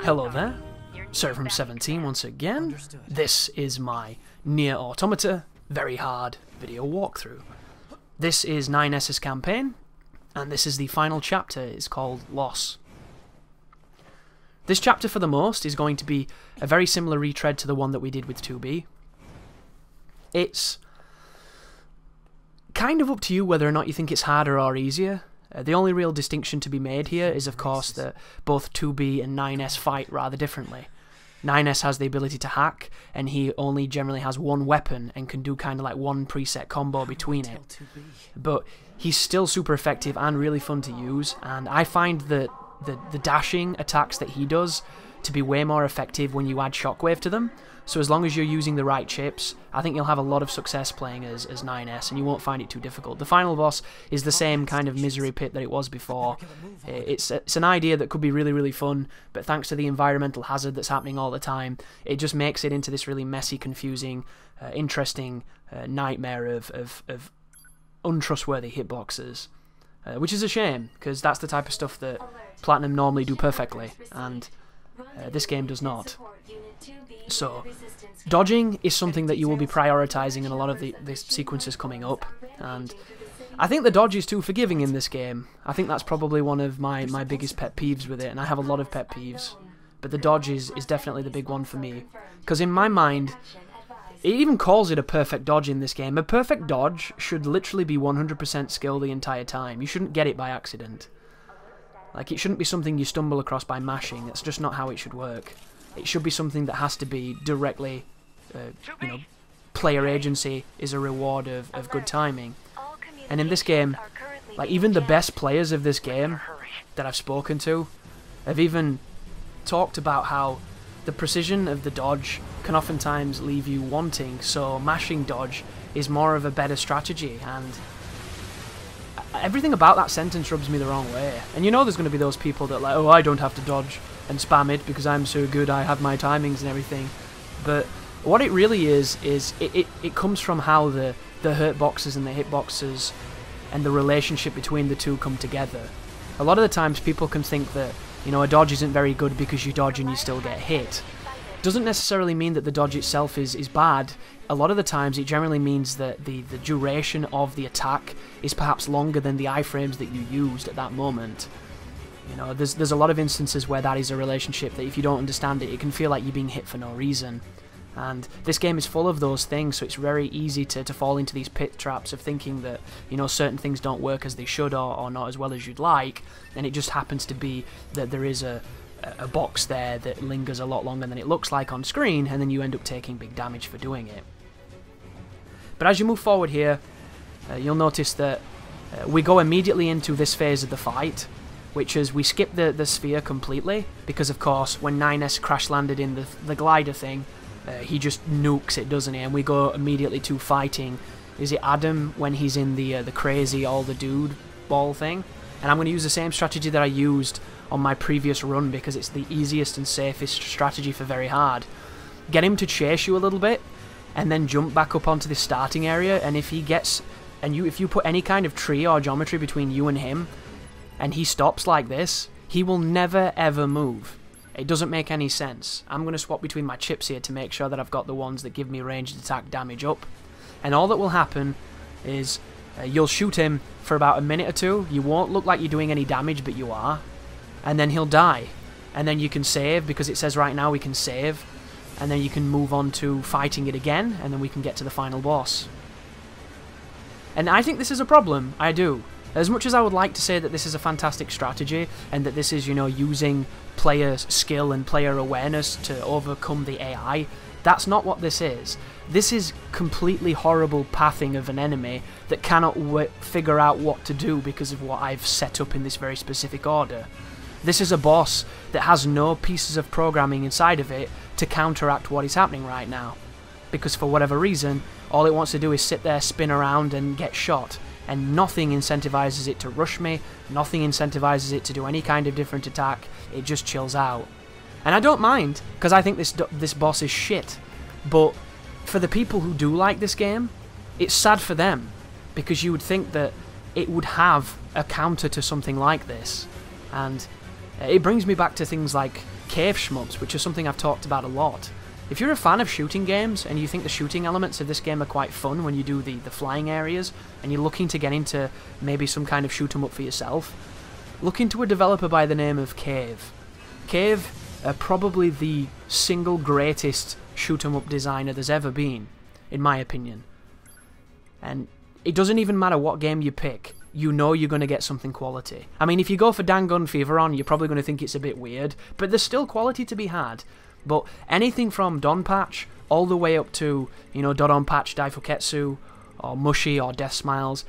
Hello there, Sir from 17 once again. This is my NieR Automata very hard video walkthrough. This is 9S's campaign, and this is the final chapter. It's called Loss. This chapter for the most is going to be a very similar retread to the one that we did with 2B. It's kind of up to you whether or not you think it's harder or easier. The only real distinction to be made here is, of course, that both 2B and 9S fight rather differently. 9S has the ability to hack, and he only generally has one weapon and can do kind of like one preset combo between it. But he's still super effective and really fun to use, and I find that the dashing attacks that he does to be way more effective when you add shockwave to them. So as long as you're using the right chips, I think you'll have a lot of success playing as 9S, and you won't find it too difficult. The final boss is the same kind of misery pit that it was before. It's an idea that could be really, really fun, but thanks to the environmental hazard that's happening all the time, it just makes it into this really messy, confusing, interesting nightmare of untrustworthy hitboxes. Which is a shame, because that's the type of stuff that Platinum normally do perfectly, and this game does not. So, dodging is something that you will be prioritizing in a lot of the sequences coming up, and I think the dodge is too forgiving in this game. I think that's probably one of my biggest pet peeves with it, and I have a lot of pet peeves, but the dodge is definitely the big one for me, because in my mind, it even calls it a perfect dodge in this game. A perfect dodge should literally be 100% skill the entire time. You shouldn't get it by accident. Like, it shouldn't be something you stumble across by mashing. That's just not how it should work. It should be something that has to be directly, you know, player agency is a reward of good timing. And in this game, like, even the best players of this game that I've spoken to have even talked about how the precision of the dodge can oftentimes leave you wanting, so mashing dodge is more of a better strategy, and everything about that sentence rubs me the wrong way. And you know there's going to be those people that are like, oh, I don't have to dodge and spam it because I'm so good, I have my timings and everything. But what it really is it comes from how the hurt boxes and the hitboxes and the relationship between the two come together. A lot of the times people can think that, you know, a dodge isn't very good because you dodge and you still get hit. Doesn't necessarily mean that the dodge itself is bad. A lot of the times it generally means that the duration of the attack is perhaps longer than the iframes that you used at that moment. You know, there's a lot of instances where that is a relationship that if you don't understand it, it can feel like you're being hit for no reason. And this game is full of those things, so it's very easy to fall into these pit traps of thinking that, you know, certain things don't work as they should or not as well as you'd like, and it just happens to be that there is a box there that lingers a lot longer than it looks like on screen, and then you end up taking big damage for doing it. But as you move forward here, you'll notice that we go immediately into this phase of the fight, which is we skip the sphere completely, because of course when 9S crash landed in the glider thing, he just nukes it, doesn't he? And we go immediately to fighting. Is it Adam when he's in the crazy all the dude ball thing? And I'm going to use the same strategy that I used on my previous run because it's the easiest and safest strategy for very hard. Get him to chase you a little bit, and then jump back up onto the starting area. And if he gets, if you put any kind of tree or geometry between you and him, and he stops like this, he will never ever move. It doesn't make any sense. I'm going to swap between my chips here to make sure that I've got the ones that give me ranged attack damage up. And all that will happen is you'll shoot him for about a minute or two. You won't look like you're doing any damage, but you are. And then he'll die. And then you can save, because it says right now we can save. And then you can move on to fighting it again, and then we can get to the final boss. And I think this is a problem. I do. As much as I would like to say that this is a fantastic strategy, and that this is, you know, using player skill and player awareness to overcome the AI, that's not what this is. This is completely horrible pathing of an enemy that cannot figure out what to do because of what I've set up in this very specific order. This is a boss that has no pieces of programming inside of it to counteract what is happening right now. Because for whatever reason, all it wants to do is sit there, spin around and get shot. And nothing incentivizes it to rush me, nothing incentivizes it to do any kind of different attack, it just chills out. And I don't mind, because I think this boss is shit. But for the people who do like this game, it's sad for them, because you would think that it would have a counter to something like this. And It brings me back to things like cave shmups, which is something I've talked about a lot. If you're a fan of shooting games and you think the shooting elements of this game are quite fun when you do the flying areas and you're looking to get into maybe some kind of shoot 'em up for yourself, look into a developer by the name of Cave. Cave are probably the single greatest shoot 'em up designer there's ever been, in my opinion. And it doesn't even matter what game you pick, you know you're going to get something quality. I mean, if you go for Dangun Feveron, you're probably going to think it's a bit weird, but there's still quality to be had. But anything from Donpatch all the way up to, you know, Dodonpatch Daifuketsu, or Mushi, or Death Smiles,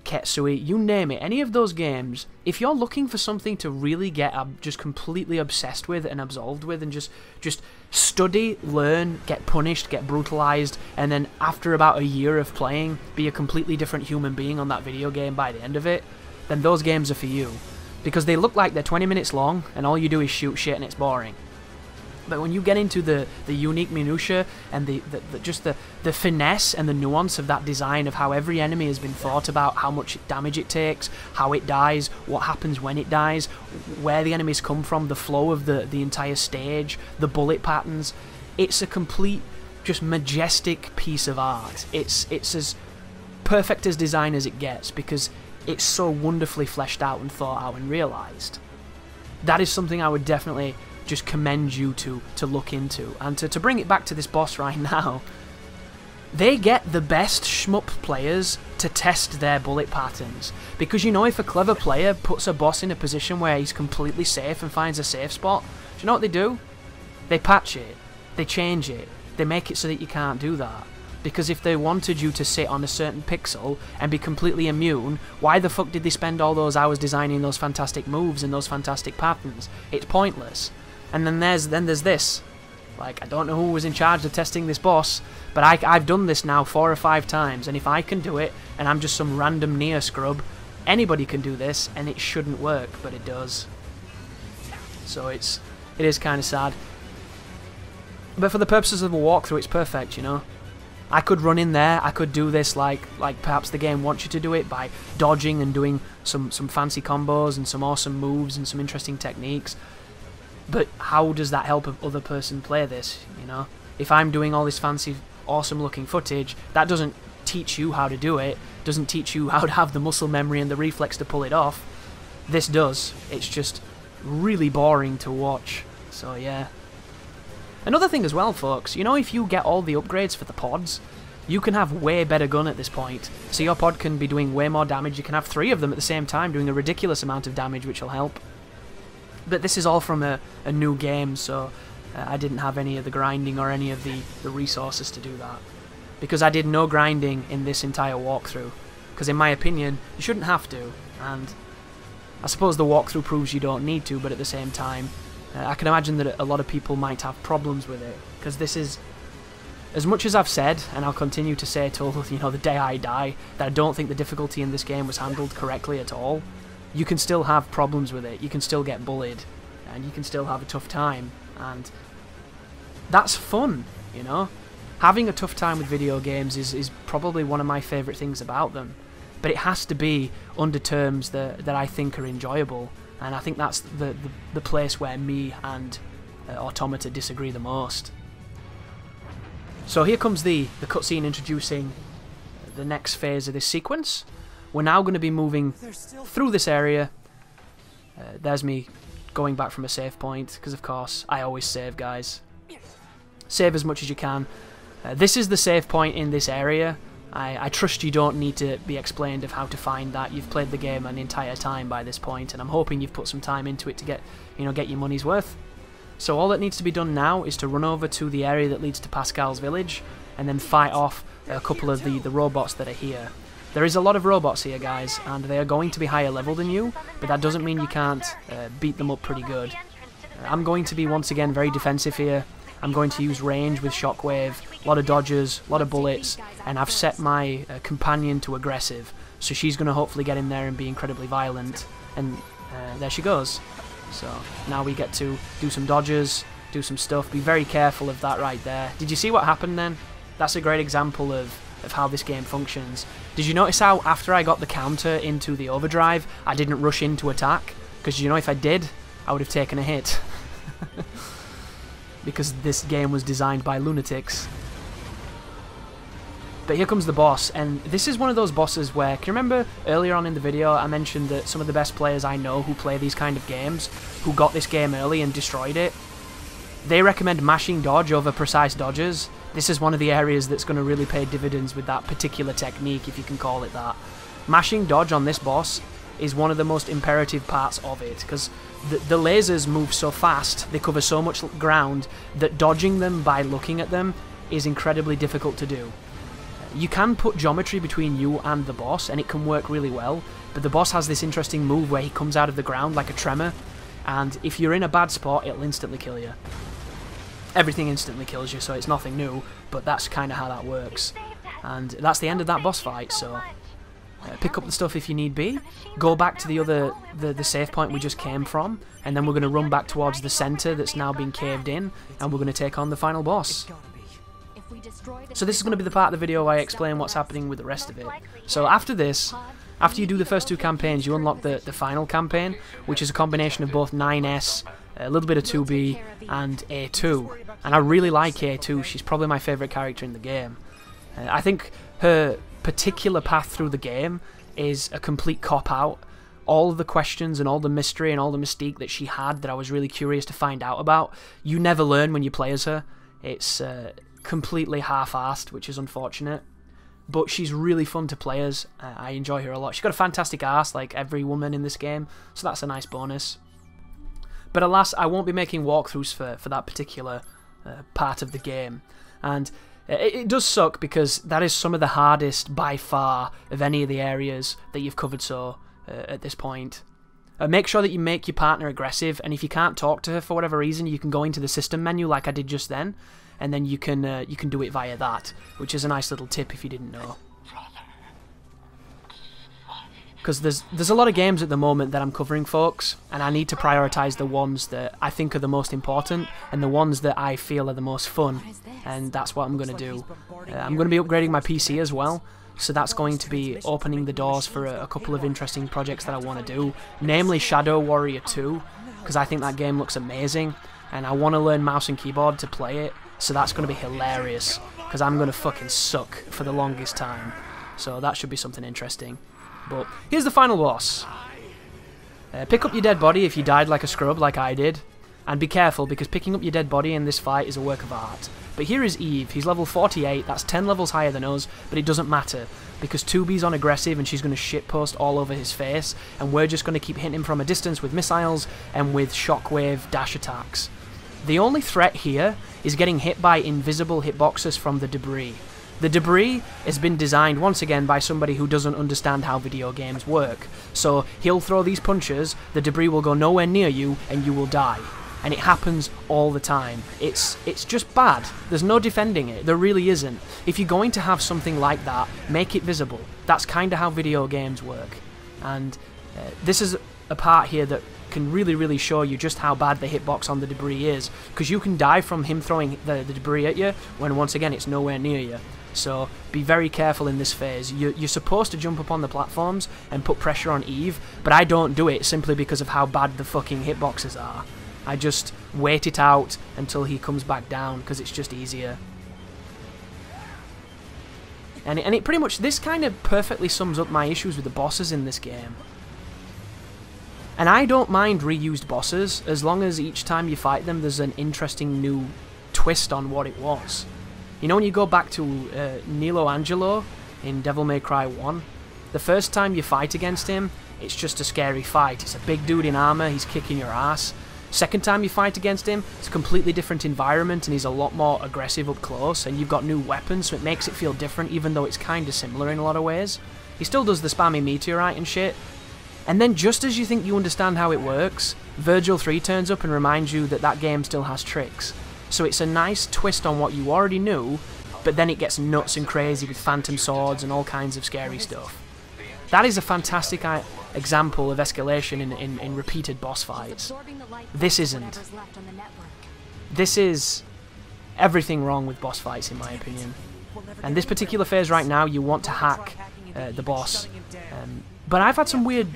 Ketsui, you name it, any of those games, if you're looking for something to really get just completely obsessed with and absolved with and just study, learn, get punished, get brutalized, and then after about a year of playing, be a completely different human being on that video game by the end of it, then those games are for you. Because they look like they're 20 minutes long and all you do is shoot shit and it's boring. But when you get into the unique minutiae and just the finesse and the nuance of that design of how every enemy has been thought about, how much damage it takes, how it dies, what happens when it dies, where the enemies come from, the flow of the entire stage, the bullet patterns, it's a complete, just majestic piece of art. It's as perfect as design as it gets because it's so wonderfully fleshed out and thought out and realised. That is something I would definitely just commend you to look into. And to bring it back to this boss right now, they get the best shmup players to test their bullet patterns. Because you know, if a clever player puts a boss in a position where he's completely safe and finds a safe spot, do you know what they do? They patch it, they change it, they make it so that you can't do that. Because if they wanted you to sit on a certain pixel and be completely immune, why the fuck did they spend all those hours designing those fantastic moves and those fantastic patterns? It's pointless. And then there's this. Like, I don't know who was in charge of testing this boss, but I've done this now 4 or 5 times, and if I can do it, and I'm just some random NieR scrub, anybody can do this, and it shouldn't work, but it does. So it is kind of sad. But for the purposes of a walkthrough, it's perfect, you know? I could run in there, I could do this like perhaps the game wants you to do it, by dodging and doing some fancy combos and some awesome moves and some interesting techniques. But how does that help another person play this, you know? If I'm doing all this fancy, awesome looking footage, that doesn't teach you how to do it, doesn't teach you how to have the muscle memory and the reflex to pull it off. This does. It's just really boring to watch. So yeah. Another thing as well, folks, you know, if you get all the upgrades for the pods, you can have way better gun at this point. So your pod can be doing way more damage, you can have 3 of them at the same time doing a ridiculous amount of damage, which will help. But this is all from a new game, so I didn't have any of the grinding or any of the resources to do that. Because I did no grinding in this entire walkthrough. Because in my opinion, you shouldn't have to. And I suppose the walkthrough proves you don't need to, but at the same time, I can imagine that a lot of people might have problems with it. Because this is, as much as I've said, and I'll continue to say till, you know, the day I die, that I don't think the difficulty in this game was handled correctly at all. You can still have problems with it, you can still get bullied, and you can still have a tough time, and that's fun, you know? Having a tough time with video games is probably one of my favourite things about them, but it has to be under terms that I think are enjoyable, and I think that's the place where me and Automata disagree the most. So here comes the cutscene introducing the next phase of this sequence. We're now going to be moving through this area. There's me going back from a save point, because of course I always save, guys. Save as much as you can. This is the save point in this area. I trust you don't need to be explained of how to find that. You've played the game an entire time by this point, and I'm hoping you've put some time into it to get your money's worth. So all that needs to be done now is to run over to the area that leads to Pascal's village, and then fight off a couple of the robots that are here. There is a lot of robots here, guys, and they are going to be higher level than you, but that doesn't mean you can't beat them up pretty good. I'm going to be, once again, very defensive here. I'm going to use range with Shockwave, a lot of dodges, a lot of bullets, and I've set my companion to aggressive, so she's going to hopefully get in there and be incredibly violent, and there she goes. So now we get to do some dodges, do some stuff. Be very careful of that right there. Did you see what happened then? That's a great example of how this game functions. Did you notice how after I got the counter into the overdrive, I didn't rush in to attack? Because you know, if I did, I would have taken a hit. Because this game was designed by lunatics. But here comes the boss, and this is one of those bosses where, can you remember earlier on in the video I mentioned that some of the best players I know who play these kind of games, who got this game early and destroyed it, they recommend mashing dodge over precise dodges. This is one of the areas that's going to really pay dividends with that particular technique, if you can call it that. Mashing dodge on this boss is one of the most imperative parts of it, because the lasers move so fast, they cover so much ground, that dodging them by looking at them is incredibly difficult to do. You can put geometry between you and the boss, and it can work really well, but the boss has this interesting move where he comes out of the ground like a tremor, and if you're in a bad spot, it'll instantly kill you. Everything instantly kills you, so it's nothing new, but that's kind of how that works. And that's the end of that boss fight, so pick up the stuff if you need be, go back to the save point we just came from, and then we're going to run back towards the centre that's now been caved in, and we're going to take on the final boss. So this is going to be the part of the video where I explain what's happening with the rest of it. So after this, after you do the first two campaigns, you unlock the final campaign, which is a combination of both 9S, a little bit of 2B, and A2. And I really like A2, she's probably my favourite character in the game. I think her particular path through the game is a complete cop-out. All of the questions and all the mystery and all the mystique that she had that I was really curious to find out about, you never learn when you play as her. It's completely half-assed, which is unfortunate. But she's really fun to play as. I enjoy her a lot. She's got a fantastic arse, like every woman in this game, so that's a nice bonus. But alas, I won't be making walkthroughs for that particular part of the game. And it does suck, because that is some of the hardest, by far, of any of the areas that you've covered so at this point. Make sure that you make your partner aggressive, and if you can't talk to her for whatever reason, you can go into the system menu like I did just then, and then you can do it via that, which is a nice little tip if you didn't know. Because there's a lot of games at the moment that I'm covering, folks, and I need to prioritise the ones that I think are the most important and the ones that I feel are the most fun, and that's what I'm going to do. I'm going to be upgrading my PC as well, so that's going to be opening the doors for a couple of interesting projects that I want to do, namely Shadow Warrior 2, because I think that game looks amazing, and I want to learn mouse and keyboard to play it, so that's going to be hilarious, because I'm going to fucking suck for the longest time, so that should be something interesting. But here's the final boss. Pick up your dead body if you died like a scrub, like I did. And be careful, because picking up your dead body in this fight is a work of art. But here is Eve. He's level 48, that's 10 levels higher than us, but it doesn't matter, because 2B's on aggressive and she's going to shitpost all over his face, and we're just going to keep hitting him from a distance with missiles and with shockwave dash attacks. The only threat here is getting hit by invisible hitboxes from the debris. The debris has been designed once again by somebody who doesn't understand how video games work. So he'll throw these punches, the debris will go nowhere near you, and you will die. And it happens all the time. It's just bad. There's no defending it. There really isn't. If you're going to have something like that, make it visible. That's kind of how video games work. And this is a part here that can really show you just how bad the hitbox on the debris is, because you can die from him throwing the debris at you when once again it's nowhere near you. So be very careful in this phase. You're supposed to jump up on the platforms and put pressure on Eve, but I don't do it simply because of how bad the fucking hitboxes are. I just wait it out until he comes back down, because it's just easier. And it pretty much, this kind of perfectly sums up my issues with the bosses in this game. And I don't mind reused bosses, as long as each time you fight them there's an interesting new twist on what it was. You know, when you go back to Nilo Angelo in Devil May Cry 1, the first time you fight against him, it's just a scary fight. It's a big dude in armor, he's kicking your ass. Second time you fight against him, it's a completely different environment and he's a lot more aggressive up close, and you've got new weapons, so it makes it feel different even though it's kind of similar in a lot of ways. He still does the spammy meteorite and shit. And then just as you think you understand how it works, Virgil 3 turns up and reminds you that that game still has tricks. So it's a nice twist on what you already knew, but then it gets nuts and crazy with phantom swords and all kinds of scary stuff. That is a fantastic example of escalation in repeated boss fights. This isn't. This is everything wrong with boss fights, in my opinion. And this particular phase right now, you want to hack the boss. But I've had some weird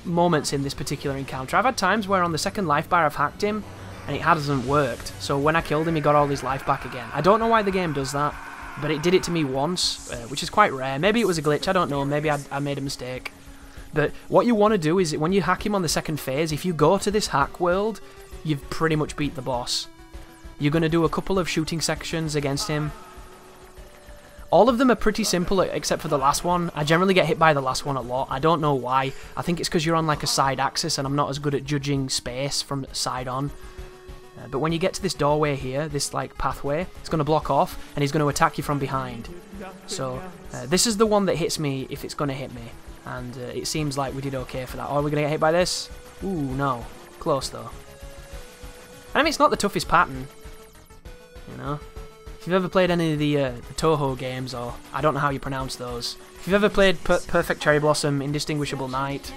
moments in this particular encounter. I've had times where on the second life bar I've hacked him, and it hasn't worked. So when I killed him, he got all his life back again. I don't know why the game does that, but it did it to me once, which is quite rare. Maybe it was a glitch, I don't know. Maybe I made a mistake. But what you want to do is, when you hack him on the second phase, if you go to this hack world, you've pretty much beat the boss. You're going to do a couple of shooting sections against him. All of them are pretty simple, except for the last one. I generally get hit by the last one a lot. I don't know why. I think it's because you're on like a side axis, and I'm not as good at judging space from side on. But when you get to this doorway here, this like pathway, it's going to block off, and he's going to attack you from behind. So this is the one that hits me if it's going to hit me. And it seems like we did okay for that. Oh, are we going to get hit by this? Ooh, no. Close though. I mean, it's not the toughest pattern, you know. If you've ever played any of the Toho games, or I don't know how you pronounce those. If you've ever played Perfect Cherry Blossom, Indistinguishable Night,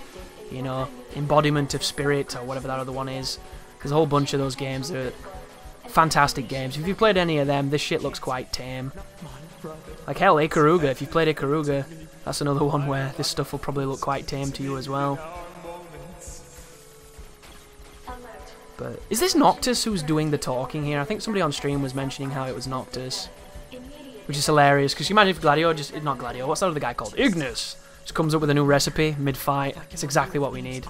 you know, Embodiment of Spirit, or whatever that other one is. There's a whole bunch of those games. They're fantastic games. If you've played any of them, this shit looks quite tame. Like hell, Ikaruga. If you've played Ikaruga, that's another one where this stuff will probably look quite tame to you as well. But is this Noctis who's doing the talking here? I think somebody on stream was mentioning how it was Noctis, which is hilarious, because you imagine if Gladio just... not Gladio, what's that other guy called? Ignis! Just comes up with a new recipe mid-fight. It's exactly what we need.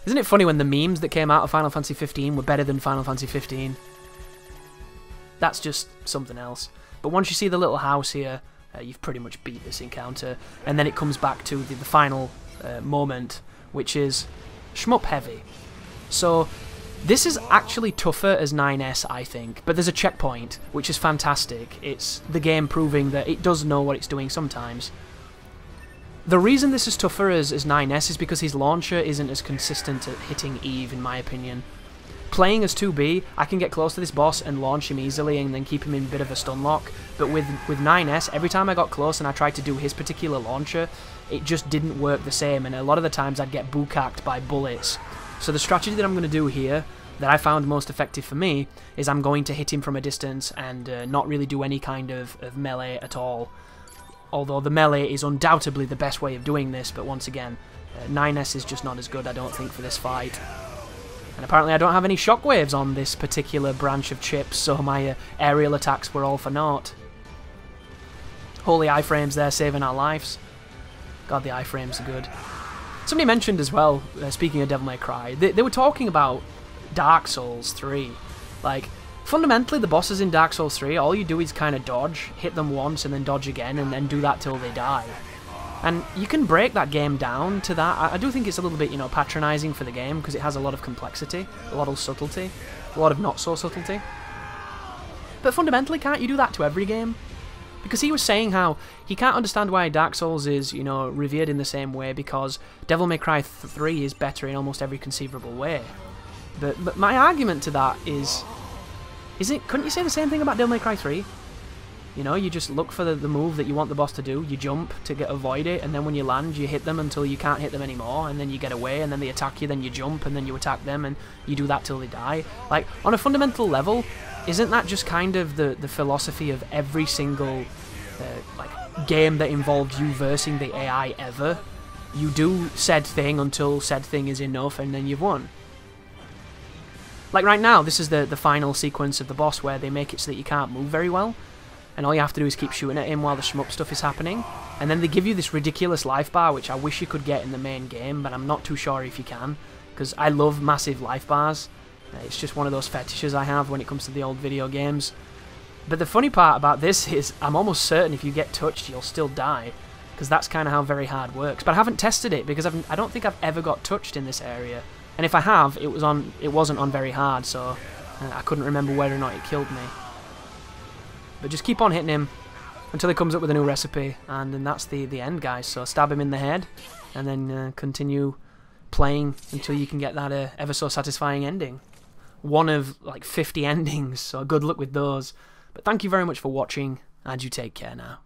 Isn't it funny when the memes that came out of Final Fantasy 15 were better than Final Fantasy 15? That's just something else. But once you see the little house here, you've pretty much beat this encounter. And then it comes back to the final moment, which is shmup heavy. So this is actually tougher as 9S, I think. But there's a checkpoint, which is fantastic. It's the game proving that it does know what it's doing sometimes. The reason this is tougher as 9S is because his launcher isn't as consistent at hitting Eve, in my opinion. Playing as 2B, I can get close to this boss and launch him easily and then keep him in a bit of a stun lock. But with 9S, every time I got close and I tried to do his particular launcher, it just didn't work the same, and a lot of the times I'd get bukkaked by bullets. So the strategy that I'm going to do here, that I found most effective for me, is I'm going to hit him from a distance and not really do any kind of melee at all. Although the melee is undoubtedly the best way of doing this, but once again, 9S is just not as good, I don't think, for this fight. And apparently I don't have any shockwaves on this particular branch of chips, so my aerial attacks were all for naught. Holy iframes there, saving our lives. God, the iframes are good. Somebody mentioned as well, speaking of Devil May Cry, they were talking about Dark Souls 3. Like, fundamentally, the bosses in Dark Souls 3, all you do is kind of dodge, hit them once, and then dodge again, and then do that till they die. And you can break that game down to that. I do think it's a little bit, you know, patronising for the game, because it has a lot of complexity, a lot of subtlety, a lot of not-so-subtlety. But fundamentally, can't you do that to every game? Because he was saying how he can't understand why Dark Souls is, you know, revered in the same way, because Devil May Cry 3 is better in almost every conceivable way. But my argument to that is... couldn't you say the same thing about Devil May Cry 3? You know, you just look for the move that you want the boss to do, you jump to avoid it, and then when you land, you hit them until you can't hit them anymore, and then you get away, and then they attack you, then you jump, and then you attack them, and you do that till they die. Like, on a fundamental level, isn't that just kind of the philosophy of every single like game that involved you versing the AI ever? You do said thing until said thing is enough, and then you've won. Like right now, this is the final sequence of the boss where they make it so that you can't move very well, and all you have to do is keep shooting at him while the shmup stuff is happening, and then they give you this ridiculous life bar, which I wish you could get in the main game, but I'm not too sure if you can, because I love massive life bars. It's just one of those fetishes I have when it comes to the old video games. But the funny part about this is I'm almost certain if you get touched, you'll still die, because that's kind of how very hard works. But I haven't tested it, because I don't think I've ever got touched in this area. And if I have, it wasn't on very hard, so I couldn't remember whether or not it killed me. But just keep on hitting him until he comes up with a new recipe, and then that's the end, guys. So stab him in the head, and then continue playing until you can get that ever so satisfying ending. One of like 50 endings, so good luck with those. But thank you very much for watching, and you take care now.